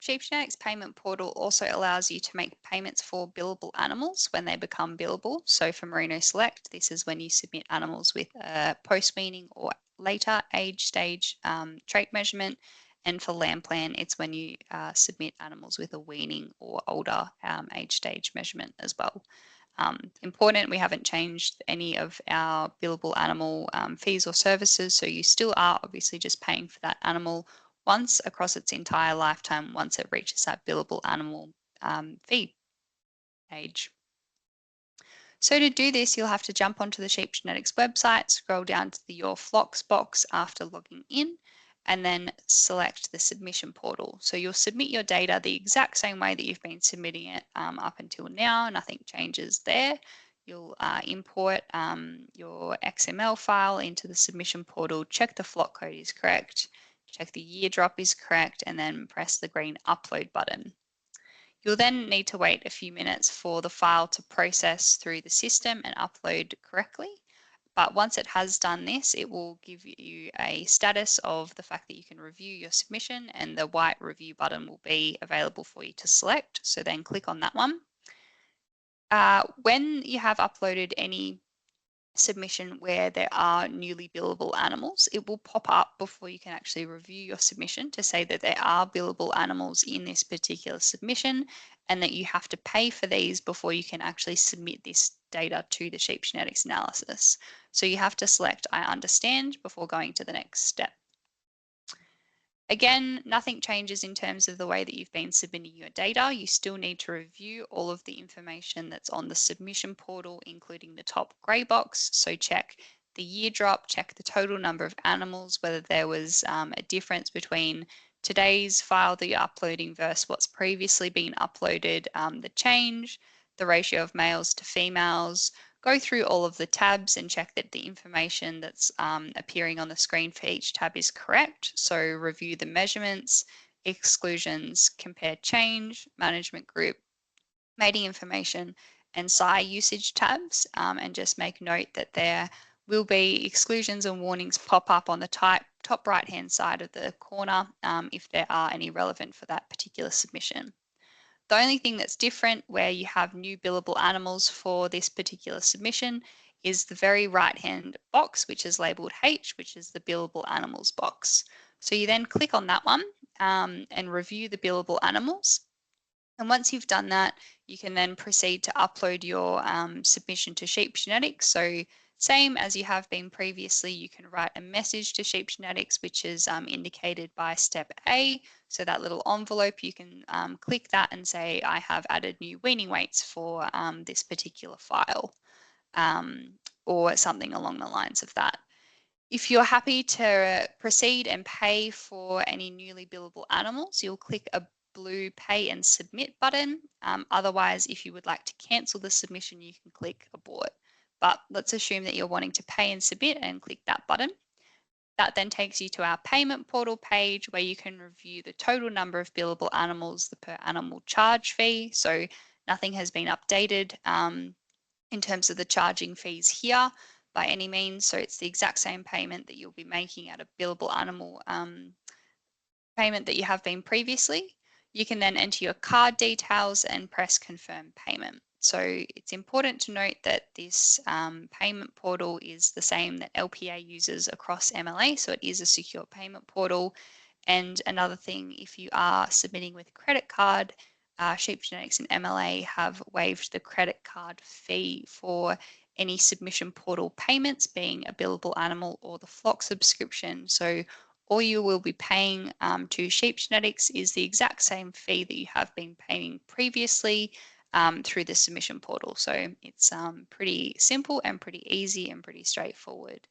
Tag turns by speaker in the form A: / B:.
A: Sheep Genetics Payment Portal also allows you to make payments for billable animals when they become billable. So for Merino Select, this is when you submit animals with a post-weaning or later age stage trait measurement. And for Lamb Plan, it's when you submit animals with a weaning or older age stage measurement as well. Important, we haven't changed any of our billable animal fees or services, so you still are obviously just paying for that animal once across its entire lifetime once it reaches that billable animal fee age. So to do this, you'll have to jump onto the Sheep Genetics website, scroll down to the Your Flocks box after logging in, and then select the submission portal. So you'll submit your data the exact same way that you've been submitting it up until now. Nothing changes there. You'll import your XML file into the submission portal, check the flock code is correct, check the year drop is correct, and then press the green upload button. You'll then need to wait a few minutes for the file to process through the system and upload correctly. But once it has done this, it will give you a status of the fact that you can review your submission, and the white review button will be available for you to select. So then click on that one. When you have uploaded any submission where there are newly billable animals, it will pop up before you can actually review your submission to say that there are billable animals in this particular submission and that you have to pay for these before you can actually submit this data to the sheep genetics analysis. So you have to select I understand before going to the next step. Again, nothing changes in terms of the way that you've been submitting your data. You still need to review all of the information that's on the submission portal, including the top grey box. So check the year drop, check the total number of animals, whether there was a difference between today's file that you're uploading versus what's previously been uploaded, the change, the ratio of males to females. Go through all of the tabs and check that the information that's appearing on the screen for each tab is correct. So review the measurements, exclusions, compare change, management group, mating information, and SI usage tabs, and just make note that there will be exclusions and warnings pop up on the top right-hand side of the corner if there are any relevant for that particular submission. The only thing that's different where you have new billable animals for this particular submission is the very right-hand box, which is labeled H, which is the billable animals box. So you then click on that one and review the billable animals. And once you've done that, you can then proceed to upload your submission to Sheep Genetics. So same as you have been previously, you can write a message to Sheep Genetics, which is indicated by step A. So that little envelope, you can click that and say, I have added new weaning weights for this particular file, or something along the lines of that. If you're happy to proceed and pay for any newly billable animals, you'll click a blue pay and submit button. Otherwise, if you would like to cancel the submission, you can click abort. But let's assume that you're wanting to pay and submit and click that button. That then takes you to our payment portal page where you can review the total number of billable animals, the per animal charge fee. So nothing has been updated in terms of the charging fees here by any means. So it's the exact same payment that you'll be making at a billable animal payment that you have been previously. You can then enter your card details and press confirm payment. So it's important to note that this payment portal is the same that LPA uses across MLA, so it is a secure payment portal. And another thing, if you are submitting with credit card, Sheep Genetics and MLA have waived the credit card fee for any submission portal payments, being a billable animal or the flock subscription. So all you will be paying to Sheep Genetics is the exact same fee that you have been paying previously through the submission portal. So it's pretty simple and pretty easy and pretty straightforward.